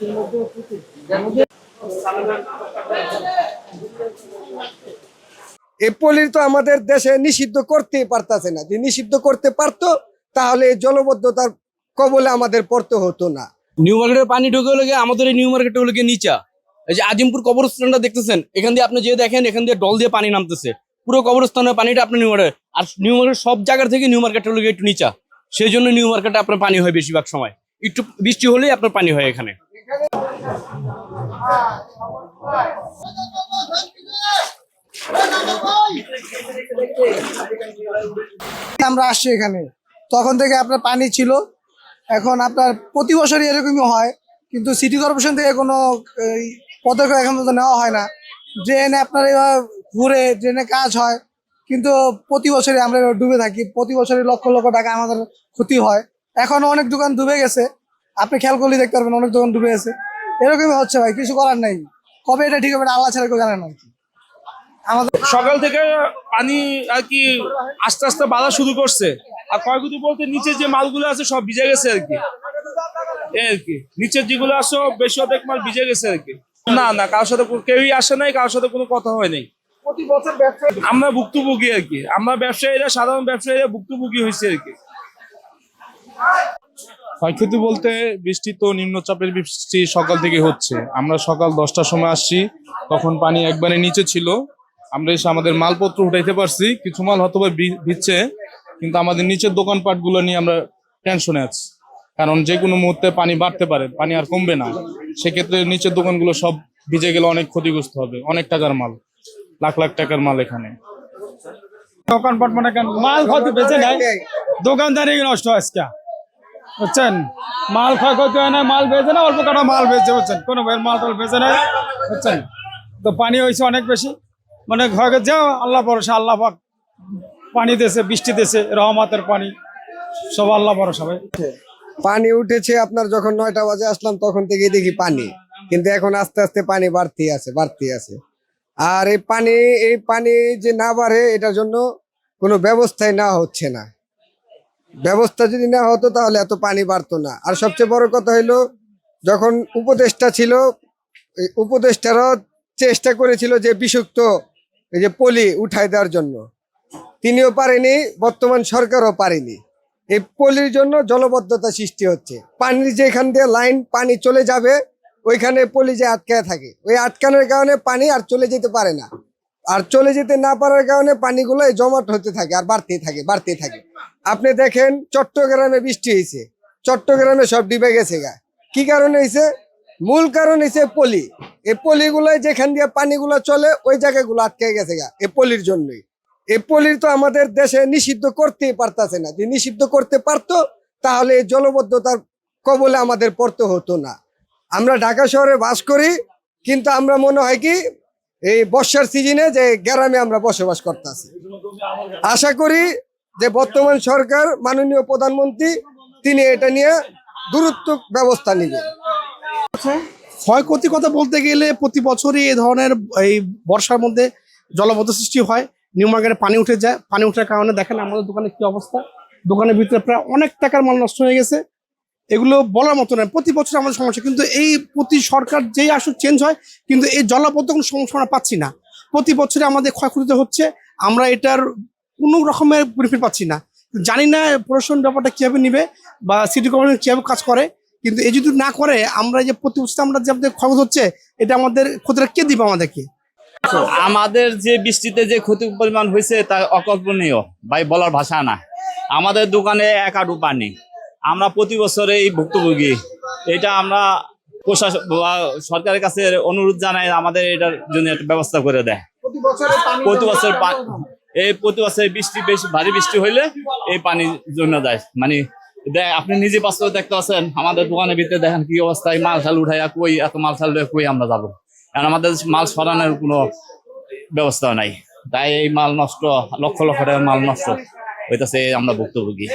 এই পলির তো আমাদের দেশে নিষিদ্ধ করতেই পারতেছে না। যে নিষিদ্ধ করতে পারতো তাহলে জলবদ্ধতার কবলে আমাদের পড়তে হতো না। নিউ মার্কেটের পানি ঢুকে লেগে আমাদের এই নিউ মার্কেট লেগে নিচা, এই যে আজিমপুর কবরস্থানটা দেখতেছেন, এখান দিয়ে আপনি যে দেখেন এখান দিয়ে ডল দিয়ে পানি নামতেছে, পুরো কবরস্থানের পানিটা আপনি নিউ মার্কেট, আর নিউ মার্কেট সব জায়গা থেকে নিউ মার্কেটের লেগে একটু নিচা, সেই জন্য নিউ মার্কেটে আপনার পানি হয় বেশিরভাগ সময়, একটু বৃষ্টি হলেই আপনার পানি হয় এখানে। আমরা আসছি এখানে, তখন থেকে আপনার পানি ছিল। এখন আপনার প্রতি বছরই এরকমই হয়, কিন্তু সিটি কর্পোরেশন থেকে কোনো পদক্ষেপ এখন তো নেওয়া হয় না। ড্রেনে আপনার এবার ঘুরে ড্রেনে কাজ হয়, কিন্তু প্রতি বছরই আমরা ডুবে থাকি। প্রতি বছরই লক্ষ লক্ষ টাকা আমাদের ক্ষতি হয়। এখনো অনেক দোকান ডুবে গেছে, আপনি খেয়াল করলে দেখতে পারবেন অনেক দোকান ডুবে গেছে। এরকমই হচ্ছে ভাই, কিছু করার নেই। কবে এটা ঠিক হবে আল্লাহ ছাড়া কেউ জানে না। আমাদের সকাল থেকে পানি আর কি আস্তে আস্তে বাড়া শুরু করছে, আর ক্ষয়ক্ষতি বলতে নিচে যে মালগুলো আছে সব ভিজে গেছে আর কি। নিচের যেগুলো আছে বেশি অর্ধেক মাল ভিজে গেছে আর কি। না কারোর সাথে কেউই আসে নাই, কারোর সাথে কোনো কথা হয় নাই। প্রতি বছর ব্যবসায়ী আমরা ভুক্তভোগী আর কি, আমরা ব্যবসায়ীরা, সাধারণ ব্যবসায়ীরা ভুক্তভোগী হয়েছে আর কি। ক্ষয়ক্ষতি বলতে বৃষ্টি তো নিম্নচাপের বৃষ্টি সকাল থেকে হচ্ছে। আমরা সকাল 10টার সময় আসছি, তখন পানি একবারে নিচে ছিল। আমরা এসে আমাদের মালপত্র উঠাইতে পারছি, কিছু মাল হয়তো ভিজছে, কিন্তু আমাদের নিচের দোকানপাটগুলো নিয়ে আমরা টেনশনে আছি, কারণ যে কোনো মুহূর্তে পানি বাড়তে পারে, পানি আর কমবে না। সেক্ষেত্রে নিচের দোকানগুলো সব ভিজে গেলে অনেক ক্ষতিগ্রস্ত হবে, অনেক টাকার মাল, লাখ লাখ টাকার মাল এখানে। দোকানপাট মানে মাল ক্ষতি বেঁচে নেয়, দোকানদারি নষ্ট আজকে বুঝছেন। মাল ক্ষয়ক্ষতি হয় না, মাল বেঁচে না, অল্প কটা মাল বেঁচে বুঝছেন, কোনো মাল টাল বেঁচে নেয় বুঝছেন। তো পানি হয়েছে অনেক বেশি, মানে ক্ষয়ক্ষতি যাও আল্লাহ ভরসা, আল্লাহ পাক পানি দিয়েছে, বৃষ্টি দিয়েছে, রহমতের পানি, সব আল্লাহ ভরসা ভাই। পানি উঠেছে আপনার যখন 9টা বাজে আসলাম তখন থেকেই দেখি পানি, কিন্তু এখন আস্তে আস্তে পানি বাড়তি আছে। আর এই পানি যে না বাড়ে এটার জন্য কোনো ব্যবস্থাই না হচ্ছে না। ব্যবস্থা যদি না হতো তাহলে এত পানি বাড়তো না। আর সবচেয়ে বড় কথা হইলো, যখন উপদেষ্টা ছিল, উপদেষ্টারাও চেষ্টা করেছিল যে বিষাক্ত এই যে পলি উঠাই দেওয়ার জন্য, তিনিও পারেনি, বর্তমান সরকারও পারেনি। এই পলির জন্য জলবদ্ধতা সৃষ্টি হচ্ছে। পানির যেখান দিয়ে লাইন পানি চলে যাবে ওইখানে পলি যে আটকায় থাকে, ওই আটকানোর কারণে পানি আর চলে যেতে পারে না। আর চলে যেতে না পারার কারণে পানিগুলো জমাট হতে থাকে আর বাড়তেই থাকে। আপনি দেখেন চট্টগ্রামে বৃষ্টি হয়েছে, চট্টগ্রামে সব ডুবে গেছে গা। কি কারণে হয়েছে? মূল কারণ হয়েছে পলি। এই পলিগুলো যেখান দিয়ে পানিগুলো চলে ওই জায়গাগুলো আটকে গেছে গা, এই পলির জন্যই। এই পলির তো আমাদের দেশে নিষিদ্ধ করতেই পারতেছে না। যে নিষিদ্ধ করতে পারতো তাহলে এই জলবদ্ধতার কবলে আমাদের পড়তে হতো না। আমরা ঢাকা শহরে বাস করি, কিন্তু আমরা মনে হয় কি এই বর্ষার সিজনে যে গ্রামে আমরা বসবাস করতেছি। আশা করি যে বর্তমান সরকার, মাননীয় প্রধানমন্ত্রী, তিনি এটা নিয়ে দ্রুত ব্যবস্থা নেবেন। ক্ষয়ক্ষতির কথা বলতে গেলে প্রতি বছরই এই ধরনের এই বর্ষার মধ্যে জলবদ্ধ সৃষ্টি হয়, নিউ মার্কেটে পানি উঠে যায়। পানি ওঠার কারণে দেখেন আমাদের দোকানের কি অবস্থা, দোকানের ভিতরে প্রায় অনেক টাকার মাল নষ্ট হয়ে গেছে। এগুলো বলার মতো নয়, প্রতি বছর আমাদের সমস্যা। কিন্তু এই প্রতি সরকার যেই আসুক চেঞ্জ হয়, কিন্তু এই জলবদ্ধ কোনো সমস্যা আমরা পাচ্ছি না। প্রতি বছরে আমাদের ক্ষয়ক্ষতি হচ্ছে, আমরা এটার কোনো রকমের বেনিফিট পাচ্ছি না। জানি না প্রশাসন ব্যাপারটা কীভাবে নিবে বা সিটি কর্পোরেশন কীভাবে কাজ করে, কিন্তু এই যদি না করে আমরা যে প্রতি বছর আমরা যে আমাদের ক্ষয়ক্ষতি হচ্ছে, এটা আমাদের ক্ষতিটা কে দিবে আমাদেরকে? আমাদের যে বৃষ্টিতে যে ক্ষতির পরিমাণ হয়েছে তা অকল্পনীয় ভাই, বলার ভাষা না। আমাদের দোকানে এক হাঁটু পানি, আমরা প্রতি বছরে এই ভুক্তভোগী। এটা আমরা প্রশাসন সরকারের কাছে অনুরোধ জানাই, আমাদের এটার জন্য একটা ব্যবস্থা করে দেয়। প্রতি বছর বৃষ্টি বেশি ভারী বৃষ্টি হইলে এই পানি জন্য যায়, মানে আপনি নিজে বাস্তবে দেখতে পাচ্ছেন আমাদের দোকানের ভিতরে দেখেন কি অবস্থায়, মাল ঠাল উঠাইয়া কই, এত মাল ঠাল কই আমরা যাবো, কারণ আমাদের মাল সরানোর কোনো ব্যবস্থা নাই। তাই এই মাল নষ্ট, লক্ষ লক্ষ টাকার মাল নষ্ট হইতেছে, আমরা ভুক্তভোগী।